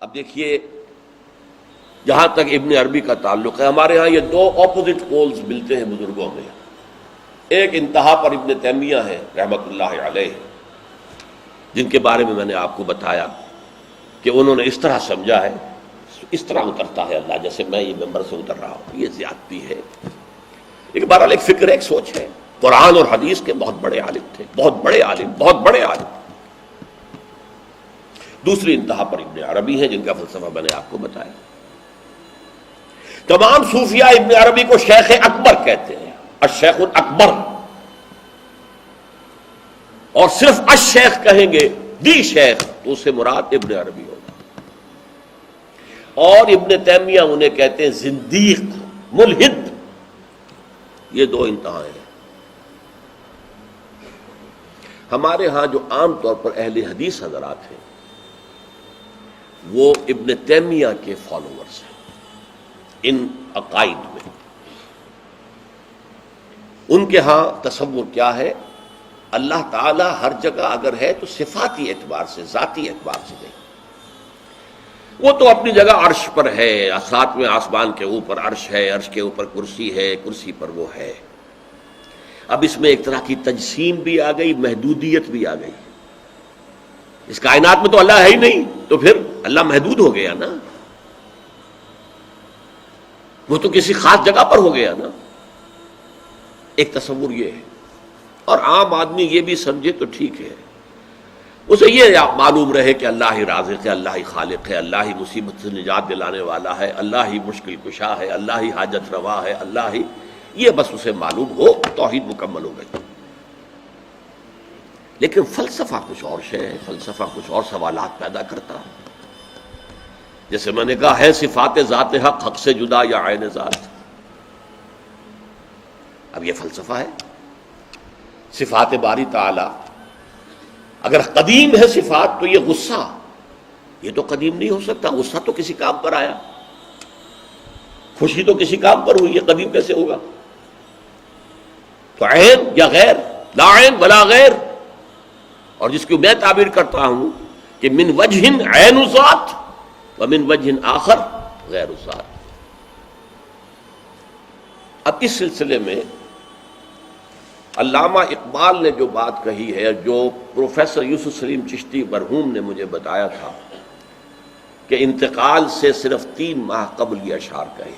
اب دیکھیے جہاں تک ابن عربی کا تعلق ہے، ہمارے ہاں یہ دو اپوزٹ پولز ملتے ہیں بزرگوں میں۔ ایک انتہا پر ابن تیمیہ ہے رحمۃ اللہ علیہ، جن کے بارے میں میں نے آپ کو بتایا کہ انہوں نے اس طرح سمجھا ہے، اس طرح اترتا ہے اللہ جیسے میں یہ ممبر سے اتر رہا ہوں، یہ زیادتی ہے۔ لیکن بہرحال ایک فکر ہے، ایک سوچ ہے۔ قرآن اور حدیث کے بہت بڑے عالم تھے، بہت بڑے عالم، بہت بڑے عالم۔ دوسری انتہا پر ابن عربی ہے، جن کا فلسفہ میں نے آپ کو بتایا۔ تمام صوفیاء ابن عربی کو شیخ اکبر کہتے ہیں، الشیخ الاکبر، اور صرف الشیخ کہیں گے، دی شیخ، تو اس سے مراد ابن عربی ہوگا۔ اور ابن تیمیہ انہیں کہتے ہیں زندیق، ملحد۔ یہ دو انتہائیں ہیں۔ ہمارے ہاں جو عام طور پر اہل حدیث حضرات ہیں وہ ابن تیمیہ کے فالوورز ہیں ان عقائد میں۔ ان کے ہاں تصور کیا ہے؟ اللہ تعالیٰ ہر جگہ اگر ہے تو صفاتی اعتبار سے، ذاتی اعتبار سے نہیں۔ وہ تو اپنی جگہ عرش پر ہے، ساتویں آسمان کے اوپر عرش ہے، عرش کے اوپر کرسی ہے، کرسی پر وہ ہے۔ اب اس میں ایک طرح کی تجسیم بھی آ گئی، محدودیت بھی آ گئی۔ اس کائنات میں تو اللہ ہے ہی نہیں، تو پھر اللہ محدود ہو گیا نا، وہ تو کسی خاص جگہ پر ہو گیا نا۔ ایک تصور یہ ہے، اور عام آدمی یہ بھی سمجھے تو ٹھیک ہے، اسے یہ معلوم رہے کہ اللہ ہی رازق ہے، اللہ ہی خالق ہے، اللہ ہی مصیبت سے نجات دلانے والا ہے، اللہ ہی مشکل کشا ہے، اللہ ہی حاجت روا ہے، اللہ ہی، یہ بس اسے معلوم ہو، توحید مکمل ہو گئی۔ لیکن فلسفہ کچھ اور شے ہے، فلسفہ کچھ اور سوالات پیدا کرتا ہے۔ جیسے میں نے کہا ہے صفات ذات حق، حق سے جدا یا عین ذات۔ اب یہ فلسفہ ہے۔ صفات باری تعالی اگر قدیم ہے صفات، تو یہ غصہ، یہ تو قدیم نہیں ہو سکتا، غصہ تو کسی کام پر آیا، خوشی تو کسی کام پر ہوئی، یہ قدیم کیسے ہوگا؟ تو عین یا غیر، لا عین ولا غیر۔ اور جس کی میں تعبیر کرتا ہوں کہ من وجہ عین ذات ومن وجہ آخر غیر ذات۔ اب اس سلسلے میں علامہ اقبال نے جو بات کہی ہے، جو پروفیسر یوسف سلیم چشتی مرحوم نے مجھے بتایا تھا کہ انتقال سے صرف 3 ماہ قبل یہ اشعار کہے،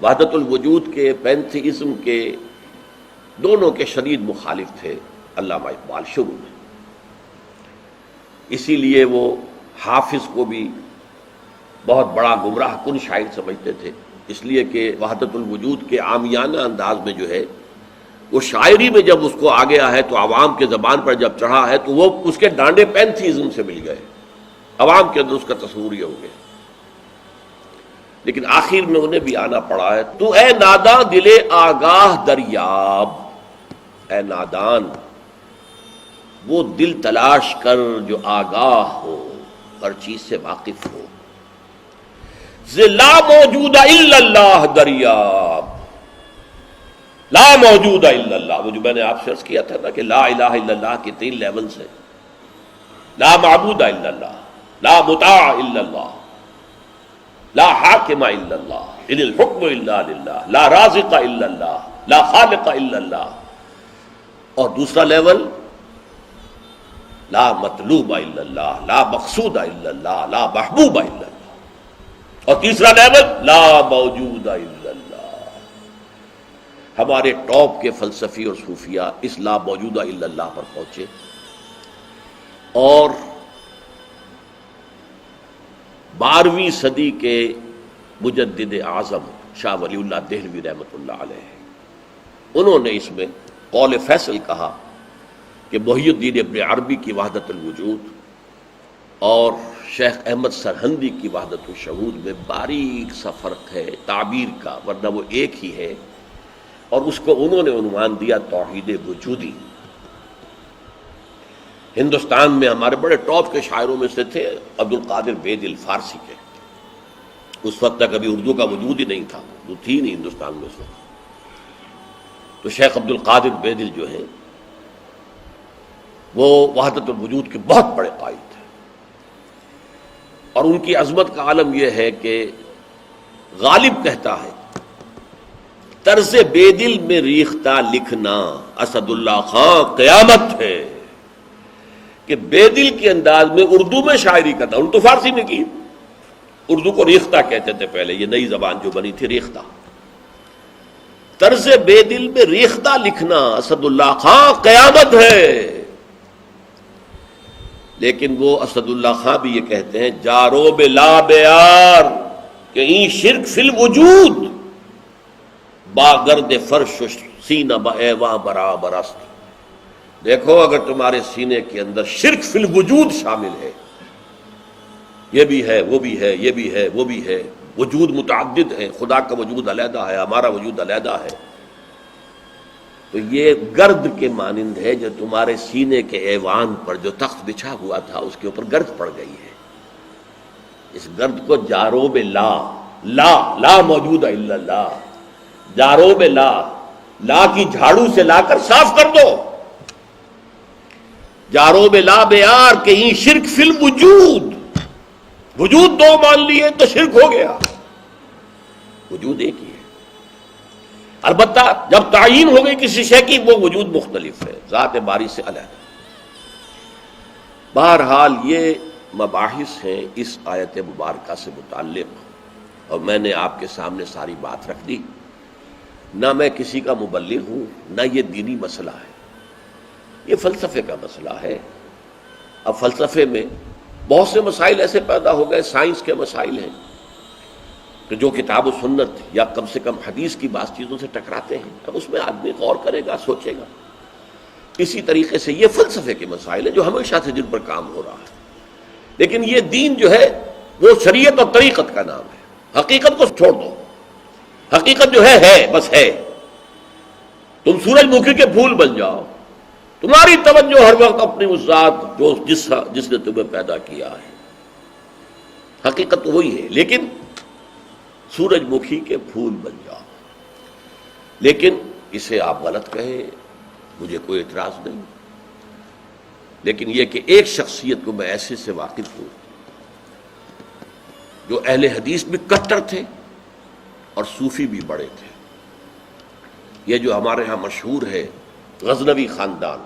وحدت الوجود کے، پینتھیزم کے، دونوں کے شدید مخالف تھے علامہ اقبال شروع میں۔ اسی لیے وہ حافظ کو بھی بہت بڑا گمراہ کن شاعر سمجھتے تھے، اس لیے کہ وحدت الوجود کے عامیانہ انداز میں جو ہے وہ شاعری میں جب اس کو آ گیا ہے تو عوام کے زبان پر جب چڑھا ہے تو وہ اس کے ڈانڈے پینتھیزم سے مل گئے، عوام کے اندر اس کا تصور یہ ہو گیا۔ لیکن آخر میں انہیں بھی آنا پڑا ہے۔ تو اے ناداں دل آگاہ دریاب، اے نادان وہ دل تلاش کر جو آگاہ ہو، ہر چیز سے واقف ہو۔ لا موجود الا اللہ دریاب، لا موجود الا اللہ، وہ جو میں نے آپ سے عرض کیا تھا نا کہ لا الہ الا اللہ کے 3 لیولز ہیں۔ لا معبود الا اللہ، لا مطاع الا اللہ، لا حاکم الا اللہ، ان الحکم الا للہ، لا رازق الا اللہ، لا خالق الا اللہ۔ اور دوسرا لیول لا مطلوب الا اللہ، لا مقصود الا اللہ، لا محبوب الا اللہ۔ اور تیسرا لیول لا موجود الا اللہ۔ ہمارے ٹاپ کے فلسفی اور صوفیاء اس لا موجودہ الا اللہ پر پہنچے، اور 12ویں صدی کے مجدد اعظم شاہ ولی اللہ دہلوی رحمۃ اللہ علیہ، انہوں نے اس میں قول فیصل کہا کہ محی الدین ابن عربی کی وحدت الوجود اور شیخ احمد سرہندی کی وحدت الشہود میں باریک سا فرق ہے تعبیر کا، ورنہ وہ ایک ہی ہے، اور اس کو انہوں نے عنوان دیا توحید وجودی۔ ہندوستان میں ہمارے بڑے ٹاپ کے شاعروں میں سے تھے عبد القادر بیدل فارسی کے، اس وقت تک ابھی اردو کا وجود ہی نہیں تھا، اردو تھی نہیں ہندوستان میں اس وقت۔ تو شیخ عبد القادر بیدل جو ہیں وہ وحدت الوجود کے بہت بڑے قائد تھے۔ اور ان کی عظمت کا عالم یہ ہے کہ غالب کہتا ہے طرز بے دل میں ریختہ لکھنا اسد اللہ خان قیامت ہے، کہ بے دل کے انداز میں اردو میں شاعری کرتا، ان تو فارسی میں کی، اردو کو ریختہ کہتے تھے پہلے، یہ نئی زبان جو بنی تھی ریختہ، طرز بے دل میں ریختہ لکھنا اسد اللہ خان قیامت ہے۔ لیکن وہ اسد اللہ خان بھی یہ کہتے ہیں جارو بلا بیار کہ این شرک فی الوجود باگرد فرش سینہ بایواں برابر است۔ دیکھو اگر تمہارے سینے کے اندر شرک فی الوجود شامل ہے، یہ بھی ہے وہ بھی ہے یہ بھی ہے وہ بھی ہے، وجود متعدد ہے، خدا کا وجود علیحدہ ہے، ہمارا وجود علیحدہ ہے، تو یہ گرد کے مانند ہے جو تمہارے سینے کے ایوان پر جو تخت بچھا ہوا تھا اس کے اوپر گرد پڑ گئی ہے۔ اس گرد کو جاروب لا، لا موجود ہے الا اللہ، جاروب لا کی جھاڑو سے لا کر صاف کر دو، جاروب لا بیار کہ یہ شرک فی الوجود، وجود دو مان لیے تو شرک ہو گیا، وجود ایک ہی ہے، البتہ جب تعین ہو گئی کسی شے کی وہ وجود مختلف ہے، ذات باری سے علیحدہ۔ بہرحال یہ مباحث ہیں اس آیت مبارکہ سے متعلق، اور میں نے آپ کے سامنے ساری بات رکھ دی۔ نہ میں کسی کا مبلغ ہوں، نہ یہ دینی مسئلہ ہے، یہ فلسفے کا مسئلہ ہے۔ اب فلسفے میں بہت سے مسائل ایسے پیدا ہو گئے، سائنس کے مسائل ہیں کہ جو کتاب و سنت یا کم سے کم حدیث کی بعض چیزوں سے ٹکراتے ہیں، اب اس میں آدمی غور کرے گا، سوچے گا۔ اسی طریقے سے یہ فلسفے کے مسائل ہیں جو ہمیشہ سے جن پر کام ہو رہا ہے، لیکن یہ دین جو ہے وہ شریعت اور طریقت کا نام ہے، حقیقت کو چھوڑ دو، حقیقت جو ہے بس ہے۔ تم سورج مکھی کے پھول بن جاؤ، تمہاری توجہ ہر وقت اپنی اس ذات جو جس نے تمہیں پیدا کیا ہے، حقیقت تو وہی ہے، لیکن سورج مکھی کے پھول بن جاؤ۔ لیکن اسے آپ غلط کہیں، مجھے کوئی اعتراض نہیں، لیکن یہ کہ ایک شخصیت کو میں ایسے سے واقف ہوں جو اہل حدیث بھی کٹر تھے اور صوفی بھی بڑے تھے۔ یہ جو ہمارے ہاں مشہور ہے غزنوی خاندان،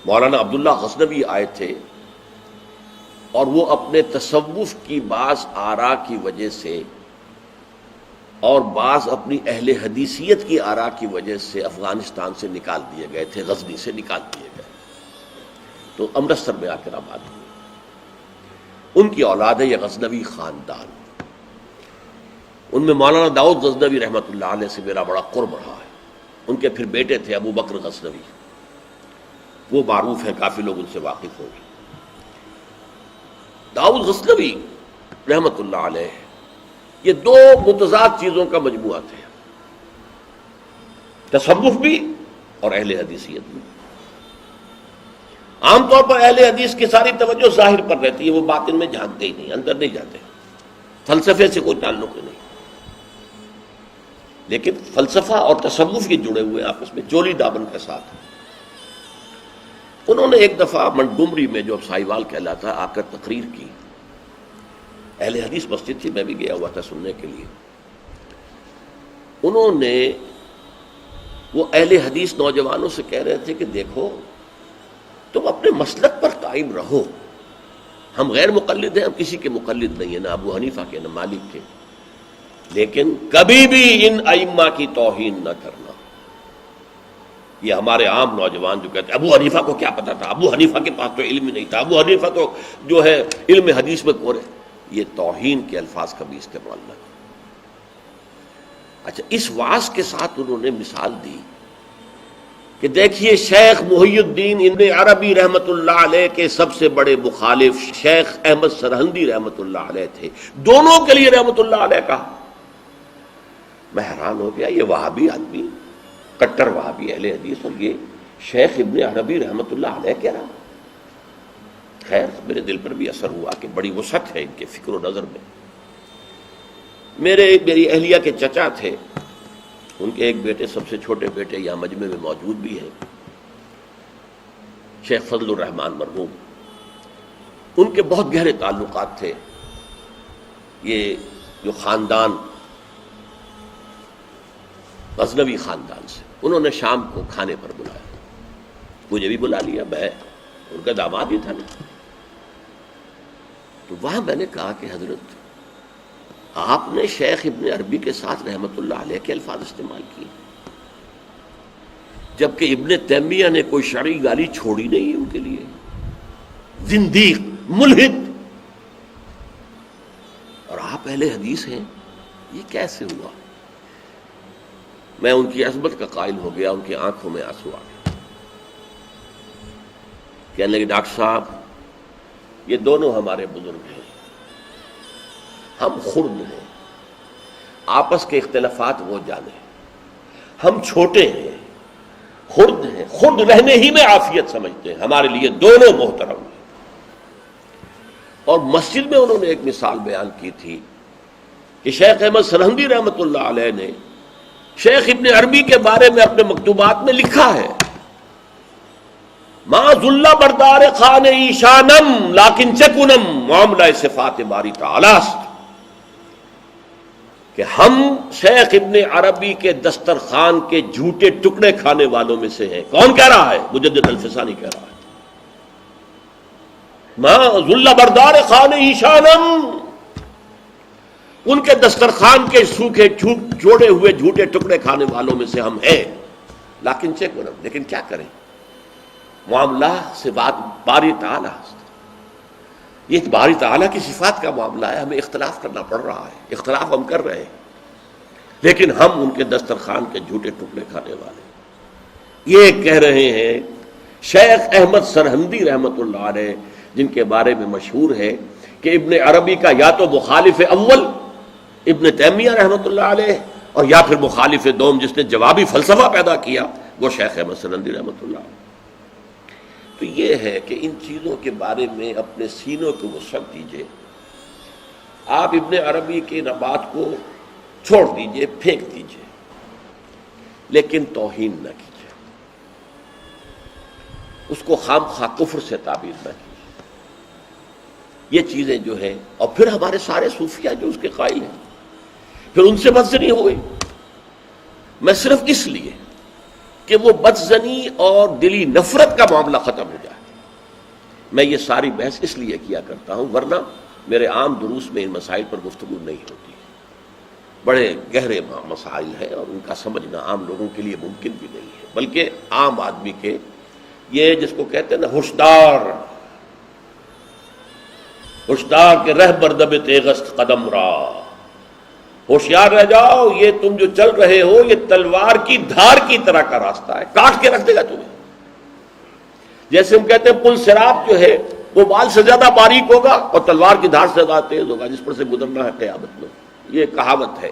مولانا عبداللہ غزنوی آئے تھے اور وہ اپنے تصوف کی بعض آراء کی وجہ سے اور بعض اپنی اہل حدیثیت کی آراء کی وجہ سے افغانستان سے نکال دیے گئے تھے، غزنی سے نکال دیے گئے، تو امرتسر میں آ کر آباد ہوئے۔ ان کی اولاد ہے یہ غزنوی خاندان، ان میں مولانا داؤد غزنوی رحمۃ اللہ علیہ سے میرا بڑا قرب رہا ہے۔ ان کے پھر بیٹے تھے ابو بکر غزنوی، وہ معروف ہیں، کافی لوگ ان سے واقف ہوں گے۔ داؤد غزنوی رحمۃ اللہ علیہ یہ دو متضاد چیزوں کا مجموعہ تھے، تصوف بھی اور اہل حدیثیت بھی۔ عام طور پر اہل حدیث کی ساری توجہ ظاہر پر رہتی ہے، وہ باطن میں جانتے ہی نہیں، اندر نہیں جاتے، فلسفے سے کوئی تعلق ہی نہیں۔ لیکن فلسفہ اور تصوف یہ جڑے ہوئے آپس میں چولی دامن کے ساتھ۔ انہوں نے ایک دفعہ منٹگمری میں جو اب سائیوال کہلاتا آ کر تقریر کی، اہل حدیث مسجد تھی، میں بھی گیا ہوا تھا سننے کے لیے۔ انہوں نے وہ اہل حدیث نوجوانوں سے کہہ رہے تھے کہ دیکھو تم اپنے مسلک پر قائم رہو، ہم غیر مقلد ہیں، ہم کسی کے مقلد نہیں ہیں، نہ ابو حنیفہ کے نہ مالک کے، لیکن کبھی بھی ان ائمہ کی توہین نہ کرنا۔ یہ ہمارے عام نوجوان جو کہتے ہیں ابو حنیفہ کو کیا پتا تھا، ابو حنیفہ کے پاس تو علم ہی نہیں تھا، ابو حنیفہ تو جو ہے علم حدیث میں کورے، یہ توہین کے الفاظ کبھی استعمال نہ کریں۔ اچھا، اس واعظ کے ساتھ انہوں نے مثال دی کہ دیکھیے شیخ محی الدین ابن عربی رحمۃ اللہ علیہ کے سب سے بڑے مخالف شیخ احمد سرہندی رحمۃ اللہ علیہ تھے، دونوں کے لیے رحمۃ اللہ علیہ کہا۔ میں حیران ہو گیا، یہ وہابی آدمی، کٹر وہابی اہل حدیث، اور یہ شیخ ابن عربی رحمۃ اللہ علیہ کہہ رہا۔ خیر میرے دل پر بھی اثر ہوا کہ بڑی وسعت ہے ان کے فکر و نظر میں۔ میری اہلیہ کے چچا تھے، ان کے ایک بیٹے، سب سے چھوٹے بیٹے یہاں مجمع میں موجود بھی ہیں، شیخ فضل الرحمان مرحوم۔ ان کے بہت گہرے تعلقات تھے یہ جو خاندان غزنوی خاندان سے. انہوں نے شام کو کھانے پر بلایا، مجھے بھی بلا لیا، میں ان کا داماد ہی تھا نا. تو وہاں میں نے کہا کہ حضرت آپ نے شیخ ابن عربی کے ساتھ رحمت اللہ علیہ کے الفاظ استعمال کیے، جبکہ ابن تیمیہ نے کوئی شرعی گالی چھوڑی نہیں ان کے لیے. زندیق، ملحد، اور آپ اہل حدیث ہیں، یہ کیسے ہوا؟ میں ان کی عظمت کا قائل ہو گیا، ان کی آنکھوں میں آنسو آ گئے. کہنے لگے ڈاکٹر صاحب یہ دونوں ہمارے بزرگ ہیں، ہم خرد ہیں، آپس کے اختلافات وہ جانے، ہم چھوٹے ہیں، خرد ہیں، خرد رہنے ہی میں عافیت سمجھتے ہیں، ہمارے لیے دونوں محترم ہیں. اور مسجد میں انہوں نے ایک مثال بیان کی تھی کہ شیخ احمد سرہندی رحمۃ اللہ علیہ نے شیخ ابن عربی کے بارے میں اپنے مکتوبات میں لکھا ہے ما ذل بردار خان ایشانم لیکن چکنم معاملہ صفات باری تعالی است، کہ ہم شیخ ابن عربی کے دسترخوان کے جھوٹے ٹکڑے کھانے والوں میں سے ہیں. کون کہہ رہا ہے؟ مجدد الفسانی کہہ رہا ہے. ما ذل بردار خان ایشانم، ان کے دسترخوان کے سوکھے جوڑے ہوئے جھوٹے ٹکڑے کھانے والوں میں سے ہم ہیں. لیکن چکنم، لیکن کیا کریں، معاملہ سے بات باری تعالیٰ، یہ باری تعالیٰ کی صفات کا معاملہ ہے، ہمیں اختلاف کرنا پڑ رہا ہے، اختلاف ہم کر رہے ہیں، لیکن ہم ان کے دسترخوان کے جھوٹے ٹکڑے کھانے والے. یہ کہہ رہے ہیں شیخ احمد سرہندی رحمۃ اللہ علیہ، جن کے بارے میں مشہور ہے کہ ابن عربی کا یا تو مخالف اول ابن تیمیہ رحمۃ اللہ علیہ، اور یا پھر مخالف دوم جس نے جوابی فلسفہ پیدا کیا وہ شیخ احمد سرہندی رحمۃ اللہ علیہ. تو یہ ہے کہ ان چیزوں کے بارے میں اپنے سینوں کو وسعت دیجیے. آپ ابن عربی کی بات کو چھوڑ دیجیے، پھینک دیجیے، لیکن توہین نہ کیجیے، اس کو خام خواہ کفر سے تعبیر نہ کیجیے. یہ چیزیں جو ہیں، اور پھر ہمارے سارے صوفیہ جو اس کے قائل ہیں، پھر ان سے بدزنی ہو گئی. میں صرف اس لیے کہ وہ بدزنی اور دلی نفرت کا معاملہ ختم ہو جائے، میں یہ ساری بحث اس لیے کیا کرتا ہوں، ورنہ میرے عام دروس میں ان مسائل پر گفتگو نہیں ہوتی. بڑے گہرے مسائل ہیں اور ان کا سمجھنا عام لوگوں کے لیے ممکن بھی نہیں ہے، بلکہ عام آدمی کے، یہ جس کو کہتے ہیں نا ہوشدار کے رہ بردب تیغست قدم را، ہوشیار رہ جاؤ، یہ تم جو چل رہے ہو یہ تلوار کی دھار کی طرح کا راستہ ہے، کاٹ کے رکھ دے گا تمہیں. جیسے ہم کہتے ہیں پل صراط جو ہے وہ بال سے زیادہ باریک ہوگا اور تلوار کی دھار سے زیادہ تیز ہوگا، جس پر سے گزرنا ہے قیامت میں. یہ کہاوت ہے.